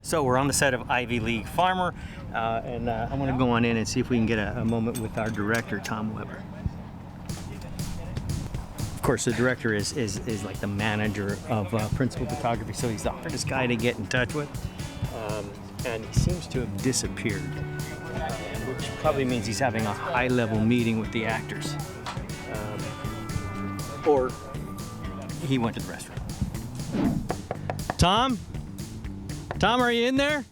So we're on the set of Ivy League Farmer, and I want to go on in and see if we can get a moment with our director, Tom Weber. Of course, the director is like the manager of principal photography, so he's the hardest guy to get in touch with. And he seems to have disappeared, which probably means he's having a high-level meeting with the actors. Or he went to the restaurant. Tom? Tom, are you in there?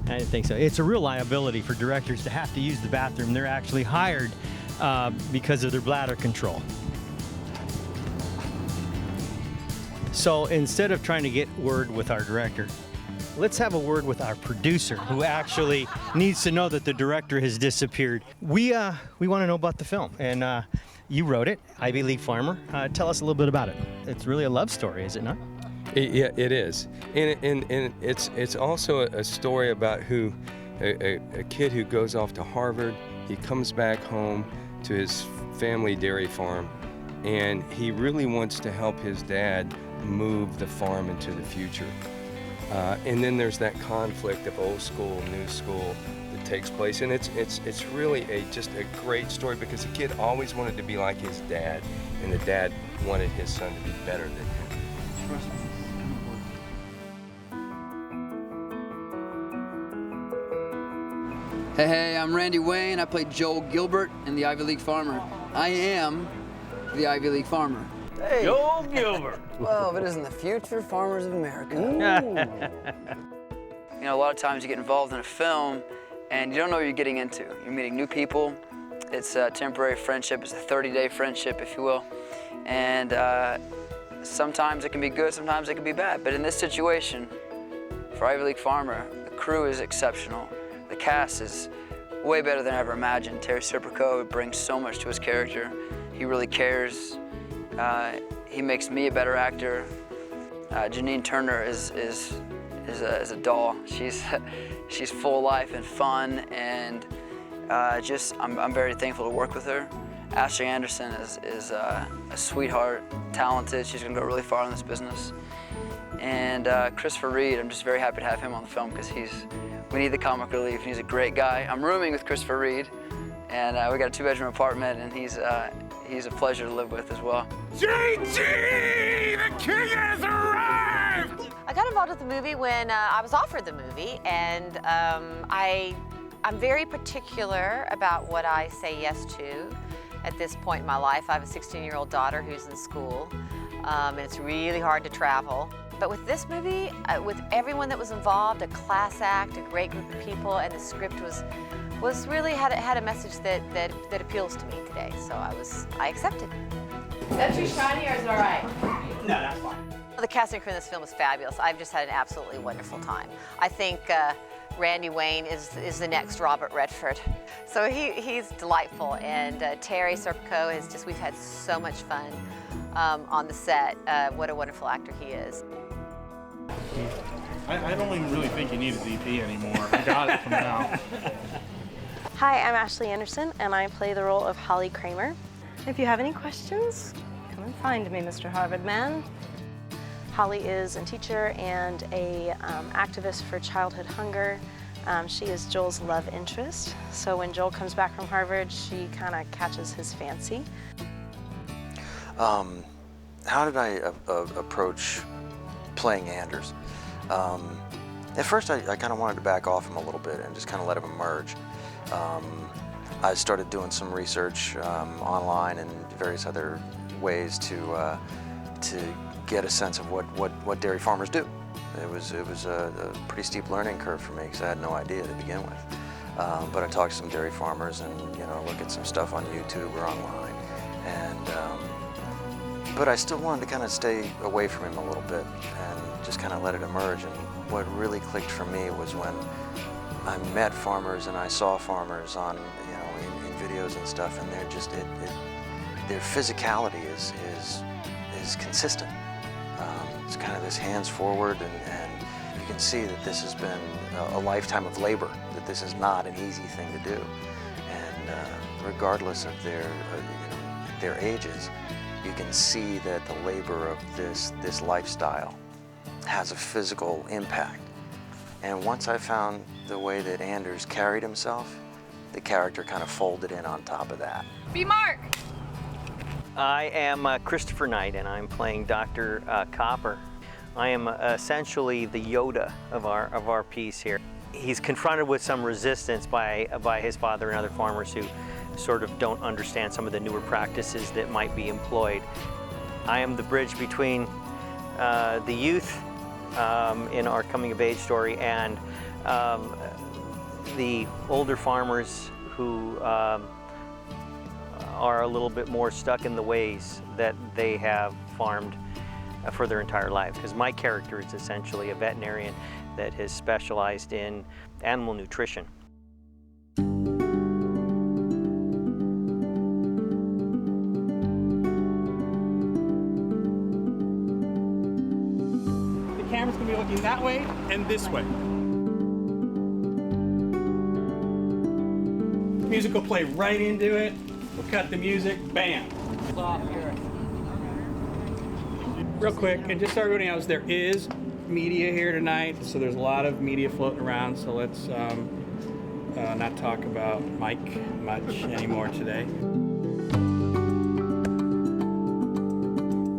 I didn't think so. It's a real liability for directors to have to use the bathroom. They're actually hired because of their bladder control. So instead of trying to get word with our director, let's have a word with our producer, who actually needs to know that the director has disappeared. We want to know about the film, and you wrote it, Ivy League Farmer. Tell us a little bit about it. It's really a love story, is it not? Yeah, it is, and it's also a story about a kid who goes off to Harvard. He comes back home to his family dairy farm, and he really wants to help his dad move the farm into the future. And then there's that conflict of old school, new school that takes place, and it's really just a great story because the kid always wanted to be like his dad, and the dad wanted his son to be better than him. Hey, I'm Randy Wayne. I play Joel Gilbert in The Ivy League Farmer. I am the Ivy League Farmer. Hey. Joel Gilbert. Well, if it isn't the future farmers of America. You know, a lot of times you get involved in a film and you don't know what you're getting into. You're meeting new people. It's a temporary friendship. It's a 30-day friendship, if you will. And sometimes it can be good, sometimes it can be bad. But in this situation, for Ivy League Farmer, the crew is exceptional. The cast is way better than I ever imagined. Terry Serpico brings so much to his character. He really cares. He makes me a better actor. Janine Turner is a doll. She's full of life and fun, and I'm very thankful to work with her. Ashley Anderson is a sweetheart, talented. She's gonna go really far in this business. And Christopher Reid, I'm just very happy to have him on the film because we need the comic relief. He's a great guy. I'm rooming with Christopher Reid, and we got a 2-bedroom apartment, and he's a pleasure to live with as well. JG, the king has arrived! I got involved with the movie when I was offered the movie, and I'm very particular about what I say yes to at this point in my life. I have a 16-year-old daughter who's in school, and it's really hard to travel. But with this movie, with everyone that was involved, a class act, a great group of people, and the script was really had a message that appeals to me today. So I accepted. Is that too shiny or is it all right? No, that's fine. The cast and crew in this film is fabulous. I've just had an absolutely wonderful time. I think Randy Wayne is the next Robert Redford. So he's delightful, and Terry Serpico we've had so much fun on the set. What a wonderful actor he is. I don't even really think you need a DP anymore. I got it from now. Hi, I'm Ashley Anderson, and I play the role of Holly Kramer. If you have any questions, come and find me, Mr. Harvard man. Holly is a teacher and a activist for childhood hunger. She is Joel's love interest. So when Joel comes back from Harvard, she kind of catches his fancy. How did I approach playing Anders? At first, I kind of wanted to back off him a little bit and just kind of let him emerge. I started doing some research online and various other ways to get a sense of what dairy farmers do. It was a pretty steep learning curve for me because I had no idea to begin with. But I talked to some dairy farmers and look at some stuff on YouTube or online, but I still wanted to kind of stay away from him a little bit and just kind of let it emerge. And what really clicked for me was when I met farmers and I saw farmers on in videos and stuff, and they're just their physicality is consistent. It's kind of this hands forward, and you can see that this has been a lifetime of labor, that this is not an easy thing to do. And regardless of their ages, you can see that the labor of this lifestyle has a physical impact. And once I found the way that Anders carried himself, the character kind of folded in on top of that. Be Mark! I am Christopher Knight, and I'm playing Dr. Copper. I am essentially the Yoda of our piece here. He's confronted with some resistance by his father and other farmers who sort of don't understand some of the newer practices that might be employed. I am the bridge between the youth in our coming-of-age story and the older farmers who are a little bit more stuck in the ways that they have farmed for their entire life. Because my character is essentially a veterinarian that has specialized in animal nutrition. The camera's gonna be looking that way and this way. Music will play right into it. We'll cut the music, bam. Real quick, and just so everybody knows, there is media here tonight, so there's a lot of media floating around, so let's not talk about Mike much anymore today.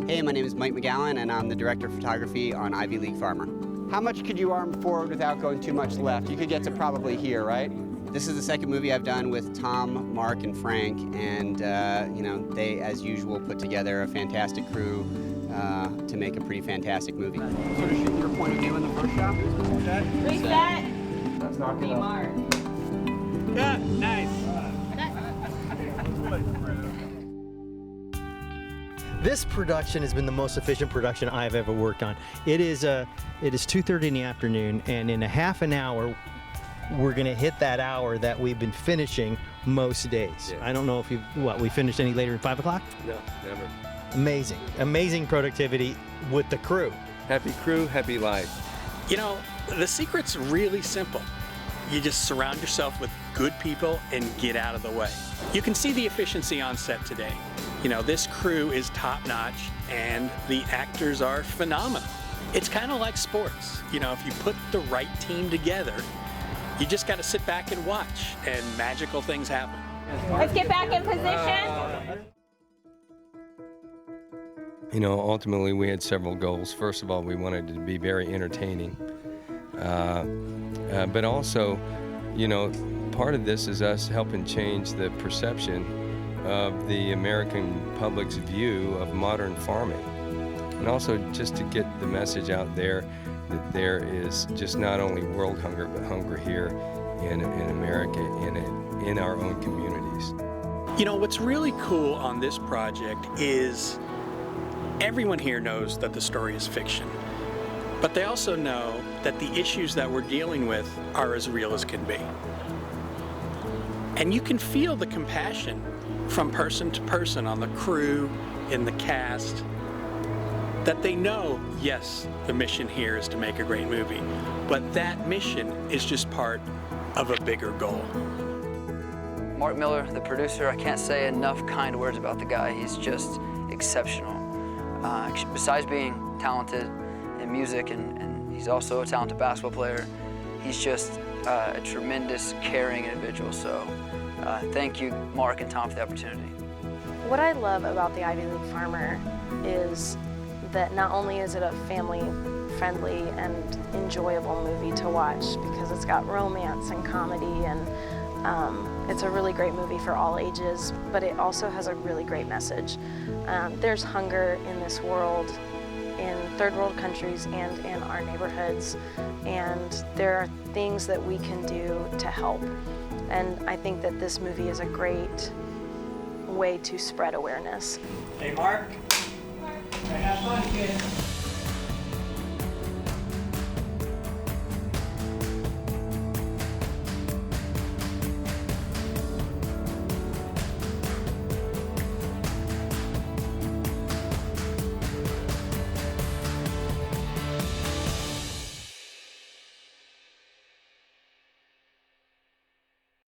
Hey, my name is Mike McGowan, and I'm the director of photography on Ivy League Farmer. How much could you arm forward without going too much left? You could get to probably here, right? This is the second movie I've done with Tom, Mark, and Frank, and you know, they, as usual, put together a fantastic crew to make a pretty fantastic movie. Sort of shoot your point of view in the first shot. Reset! Let's knock Be it up. Mark. Yeah, nice. This production has been the most efficient production I've ever worked on. It is 2:30 in the afternoon, and in a half an hour, we're gonna hit that hour that we've been finishing most days. Yeah. I don't know if we finished any later than 5 o'clock? No, never. Amazing productivity with the crew. Happy crew, happy life. You know, the secret's really simple. You just surround yourself with good people and get out of the way. You can see the efficiency on set today. You know, this crew is top-notch and the actors are phenomenal. It's kind of like sports. You know, if you put the right team together, you just got to sit back and watch, and magical things happen. Let's get back in position. You know, ultimately we had several goals. First of all, we wanted it to be very entertaining. But also, you know, part of this is us helping change the perception of the American public's view of modern farming. And also just to get the message out there that there is just not only world hunger, but hunger here in America, in our own communities. You know, what's really cool on this project is everyone here knows that the story is fiction, but they also know that the issues that we're dealing with are as real as can be. And you can feel the compassion from person to person on the crew, in the cast, that they know, yes, the mission here is to make a great movie, but that mission is just part of a bigger goal. Mark Miller, the producer, I can't say enough kind words about the guy. He's just exceptional. Besides being talented in music, and he's also a talented basketball player, he's just a tremendous, caring individual. So thank you, Mark and Tom, for the opportunity. What I love about the Ivy League Farmer is that not only is it a family-friendly and enjoyable movie to watch, because it's got romance and comedy, and it's a really great movie for all ages, but it also has a really great message. There's hunger in this world, in third world countries and in our neighborhoods, and there are things that we can do to help. And I think that this movie is a great way to spread awareness. Hey, Mark. Have fun, kid.